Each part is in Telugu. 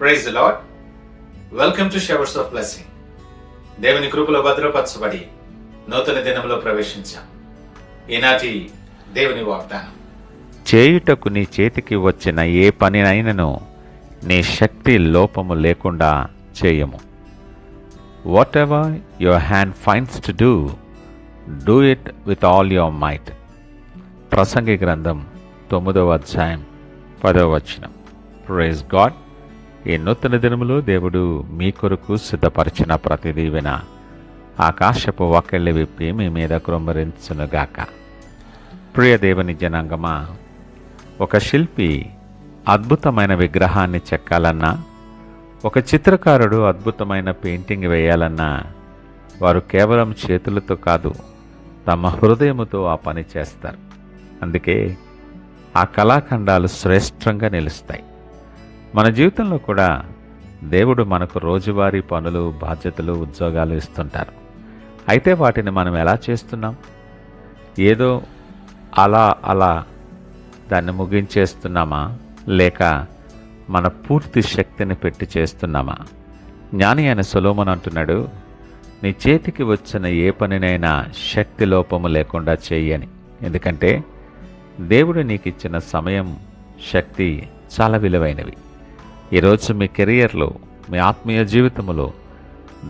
Praise the Lord. Welcome to showers of blessing. దేవుని కృపలో భద్రపరచబడి నూతన దినంలో ప్రవేశించాం. ఈనాటి దేవుని వాగ్దానం, చేయుటకు నీ చేతికి వచ్చిన ఏ పనినైనను నీ శక్తి లోపము లేకుండా చేయము. Whatever your hand finds to do it with all your might. ప్రసంగి గ్రంథం 9వ అధ్యాయం 10వ వచనం. Praise God. ఈ నూతన దినములో దేవుడు మీ కొరకు సిద్ధపరిచిన ప్రతి దీవెన ఆకాశపు వాకిళ్ళ విప్పి మీ మీద కృమ్మరించునుగాక. ప్రియ దేవుని జనాంగమా, ఒక శిల్పి అద్భుతమైన విగ్రహాన్ని చెక్కాలన్నా, ఒక చిత్రకారుడు అద్భుతమైన పెయింటింగ్ వేయాలన్నా వారు కేవలం చేతులతో కాదు, తమ హృదయముతో ఆ పని చేస్తారు. అందుకే ఆ కళాఖండాలు శ్రేష్టంగా నిలుస్తాయి. మన జీవితంలో కూడా దేవుడు మనకు రోజువారీ పనులు, బాధ్యతలు, ఉద్యోగాలు ఇస్తుంటారు. అయితే వాటిని మనం ఎలా చేస్తున్నాం? ఏదో అలా దాన్ని ముగించేస్తున్నామా, లేక మన పూర్తి శక్తిని పెట్టి చేస్తున్నామా? జ్ఞాని అయిన సొలొమోను అంటున్నాడు, నీ చేతికి వచ్చిన ఏ పనినైనా శక్తి లోపము లేకుండా చెయ్యని. ఎందుకంటే దేవుడు నీకు ఇచ్చిన సమయం, శక్తి చాలా విలువైనవి. ఈరోజు మీ కెరియర్లో, మీ ఆత్మీయ జీవితంలో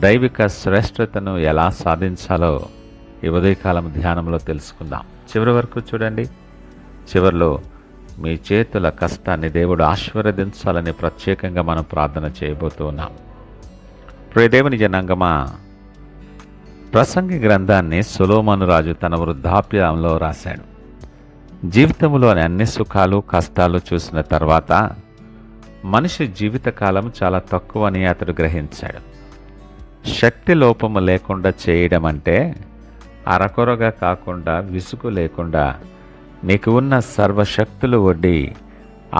దైవిక శ్రేష్టతను ఎలా సాధించాలో ఈ ఉదయకాలం ధ్యానంలో తెలుసుకుందాం. చివరి వరకు చూడండి. చివరిలో మీ చేతుల కష్టాన్ని దేవుడు ఆశీర్వదించాలని ప్రత్యేకంగా మనం ప్రార్థన చేయబోతూ ఉన్నాం. ప్రియ దేవుని జనాంగమా, ప్రసంగి గ్రంథాన్ని సొలొమోను రాజు తన వృద్ధాప్యంలో రాశాడు. జీవితంలోని అన్ని సుఖాలు, కష్టాలు చూసిన తర్వాత మనిషి జీవితకాలం చాలా తక్కువని అతడు గ్రహించాడు. శక్తి లోపము లేకుండా చేయడం అంటే అరకొరగా కాకుండా, విసుగు లేకుండా నీకు ఉన్న సర్వశక్తులు ఒడ్డి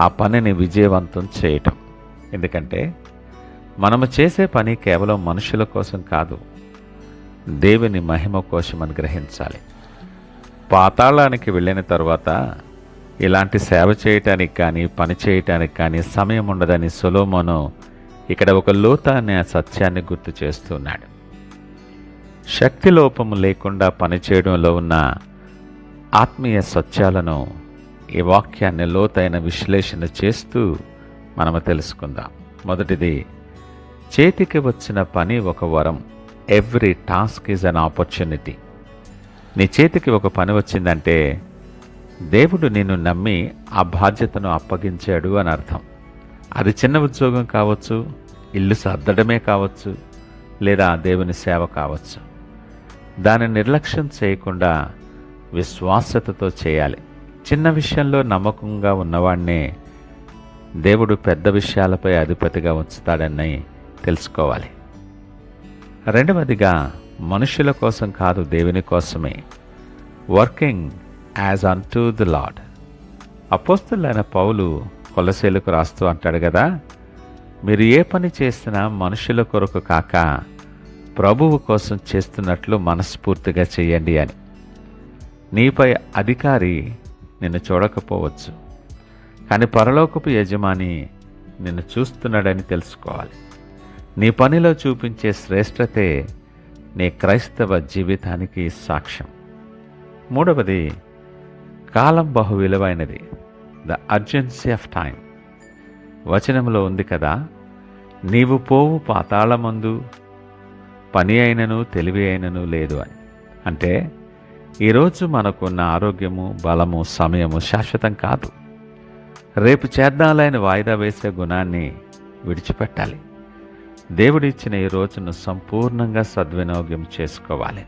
ఆ పనిని విజయవంతం చేయటం. ఎందుకంటే మనము చేసే పని కేవలం మనుషుల కోసం కాదు, దేవుని మహిమ కోసమని గ్రహించాలి. పాతాళానికి వెళ్ళిన తరువాత ఇలాంటి సేవ చేయటానికి కానీ, పని చేయటానికి కానీ సమయం ఉండదని సొలొమోను ఇక్కడ ఒక లోతైన సత్యాన్ని గుర్తు చేస్తున్నాడు. శక్తి లోపము లేకుండా పనిచేయడంలో ఉన్న ఆత్మీయ సత్యాలను ఈ వాక్యాన్ని లోతైన విశ్లేషణ చేస్తూ మనము తెలుసుకుందాం. మొదటిది, చేతికి వచ్చిన పని ఒక వరం. Every task is an opportunity. నీ చేతికి ఒక పని వచ్చిందంటే దేవుడు నిన్ను నమ్మి ఆ బాధ్యతను అప్పగించాడు అని అర్థం. అది చిన్న ఉద్యోగం కావచ్చు, ఇల్లు సర్దడమే కావచ్చు, లేదా దేవుని సేవ కావచ్చు. దాన్ని నిర్లక్ష్యం చేయకుండా విశ్వాసతతో చేయాలి. చిన్న విషయంలో నమ్మకంగా ఉన్నవాడినే దేవుడు పెద్ద విషయాలపై అధిపతిగా ఉంచుతాడని తెలుసుకోవాలి. రెండవదిగా, మనుషుల కోసం కాదు, దేవుని కోసమే. Working as unto the Lord. అపోస్తలుడైన పౌలు కొలస్సీలకు రాస్తూ అంటాడు కదా, మీరు ఏ పని చేసినా మనుషుల కొరకు కాక ప్రభువు కోసం చేస్తున్నట్లు మనస్ఫూర్తిగా చేయండి అని. నీపై అధికారి నిన్ను చూడకపోవచ్చు, కానీ పరలోకపు యజమాని నిన్ను చూస్తున్నాడని తెలుసుకోవాలి. నీ పనిలో చూపించే శ్రేష్టతే నీ క్రైస్తవ జీవితానికి సాక్ష్యం. మూడవది, కాలం బహు విలువైనది. The urgency of time. వచనంలో ఉంది కదా, నీవు పోవు పాతాళమందు పని అయినను తెలివి అయినను లేదు అని. అంటే ఈరోజు మనకున్న ఆరోగ్యము, బలము, సమయము శాశ్వతం కాదు. రేపు చేద్దాలని వాయిదా వేసే గుణాన్ని విడిచిపెట్టాలి. దేవుడిచ్చిన ఈ రోజును సంపూర్ణంగా సద్వినియోగం చేసుకోవాలి.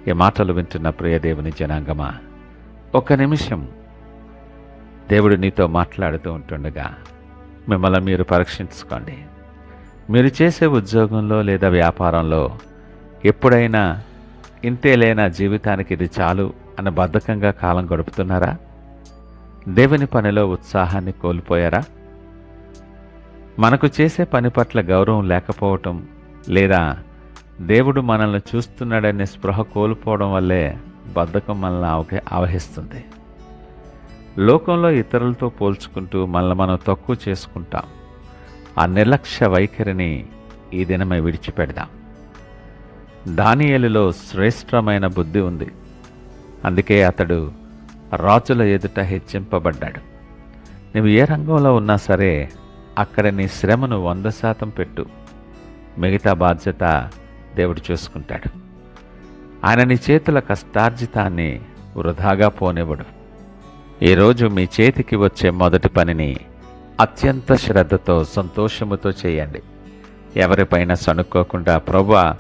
ఈ మాటలు వింటున్న ప్రియ దేవుని జనాంగమా, ఒక నిమిషం దేవుడు నీతో మాట్లాడుతూ ఉంటుండగా మిమ్మల్ని మీరు పరీక్షించుకోండి. మీరు చేసే ఉద్యోగంలో లేదా వ్యాపారంలో ఎప్పుడైనా ఇంతేలేనా, జీవితానికి ఇది చాలు అన్న బద్ధకంగా కాలం గడుపుతున్నారా? దేవుని పనిలో ఉత్సాహాన్ని కోల్పోయారా? మనకు చేసే పని పట్ల గౌరవం లేకపోవటం, లేదా దేవుడు మనల్ని చూస్తున్నాడనే స్పృహ కోల్పోవడం వల్లే బద్ధకం మనల్ని ఆవహిస్తుంది. లోకంలో ఇతరులతో పోల్చుకుంటూ మనల్ని మనం తక్కువ చేసుకుంటాం. ఆ నిర్లక్ష్య వైఖరిని ఈ దినమే విడిచిపెడదాం. దానియేలులో శ్రేష్టమైన బుద్ధి ఉంది. అందుకే అతడు రాజుల ఎదుట హెచ్చింపబడ్డాడు. నువ్వు ఏ రంగంలో ఉన్నా సరే అక్కడ నీ శ్రమను 100% పెట్టు. మిగతా బాధ్యత దేవుడు చూసుకుంటాడు. ఆయన నీ చేతుల కష్టార్జితాన్ని వృధాగా పోనివ్వడు. ఈరోజు మీ చేతికి వచ్చే మొదటి పనిని అత్యంత శ్రద్ధతో సంతోషముతో చేయండి. ఎవరిపైన సణుక్కోకుండా, ప్రభువా,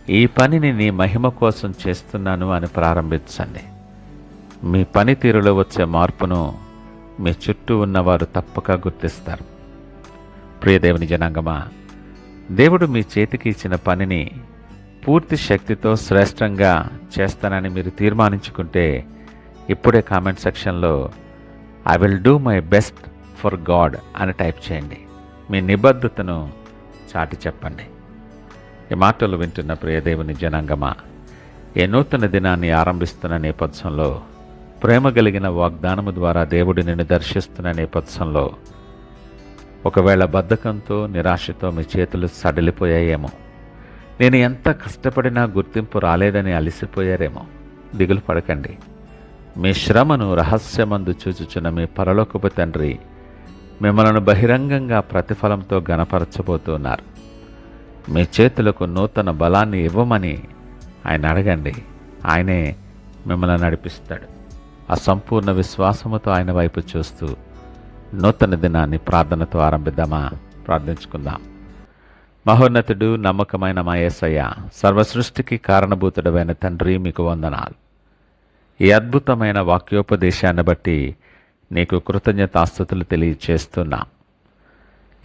ఈ పనిని నీ మహిమ కోసం చేస్తున్నాను అని ప్రారంభించండి. మీ పనితీరులో వచ్చే మార్పును మీ చుట్టూ ఉన్నవారు తప్పక గుర్తిస్తారు. ప్రియదేవుని జనాంగమా, దేవుడు మీ చేతికి ఇచ్చిన పనిని పూర్తి శక్తితో శ్రేష్టంగా చేస్తానని మీరు తీర్మానించుకుంటే ఇప్పుడే కామెంట్ సెక్షన్లో I will do my best for God అని టైప్ చేయండి. మీ నిబద్ధతను చాటి చెప్పండి. ఈ మాటలు వింటున్న ప్రియదేవుని జనాంగమా, ఏ నూతన దినాన్ని ఆరంభిస్తున్న నేపథ్యంలో, ప్రేమ కలిగిన వాగ్దానము ద్వారా దేవుడు నిన్ను దర్శిస్తున్న నేపథ్యంలో, ఒకవేళ బద్ధకంతో నిరాశతో మీ చేతులు సడలిపోయాయేమో, నేను ఎంత కష్టపడినా గుర్తింపు రాలేదని అలసిపోయారేమో, దిగులు పడకండి. మీ శ్రమను రహస్యమందు చూచుచున్న మీ పరలోకపు తండ్రి మిమ్మల్ని బహిరంగంగా ప్రతిఫలంతో గణపరచబోతున్నారు. మీ చేతులకు నూతన బలాన్ని ఇవ్వమని ఆయన అడగండి. ఆయనే మిమ్మల్ని నడిపిస్తాడు. ఆ సంపూర్ణ విశ్వాసముతో ఆయన వైపు చూస్తూ నూతన దినాన్ని ప్రార్థనతో ఆరంభిద్దామా? ప్రార్థించుకుందాం. మహోన్నతుడు, నమ్మకమైన మా యేసయ్య, సర్వసృష్టికి కారణభూతుడమైన తండ్రి, మీకు వందనాలు. ఈ అద్భుతమైన వాక్యోపదేశాన్ని బట్టి నీకు కృతజ్ఞతాస్తుతులు తెలియచేస్తున్నా.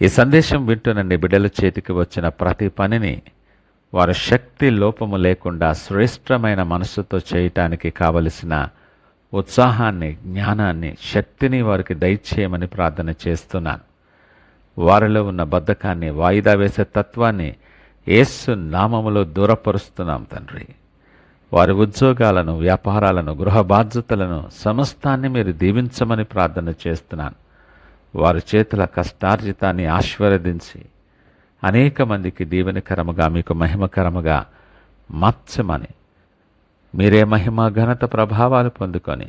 ఈ సందేశం వింటున్న నీ బిడ్డల చేతికి వచ్చిన ప్రతి పనిని వారి శక్తి లోపము లేకుండా శ్రేష్టమైన మనస్సుతో చేయటానికి కావలసిన ఉత్సాహాన్ని, జ్ఞానాన్ని, శక్తిని వారికి దయచేయమని ప్రార్థన చేస్తున్నాను. వారిలో ఉన్న బద్ధకాన్ని, వాయిదా వేసే తత్వాన్ని యేసు నామములో దూరపరుస్తున్నాం తండ్రి. వారి ఉద్యోగాలను, వ్యాపారాలను, గృహ బాధ్యతలను సమస్తాన్ని మీరు దీవించమని ప్రార్థన చేస్తున్నాను. వారి చేతుల కష్టార్జితాన్ని ఆశీర్వదించి అనేక మందికి దీవెనకరముగా, మీకు మహిమకరముగా మార్చమని, మీరే మహిమ, ఘనత, ప్రభావాలు పొందుకొని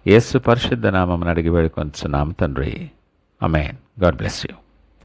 యేసు పరిశుద్ధ నామమున అడిగి వేడుకొంచున్నాం తండ్రి. ఆమేన్. God bless you.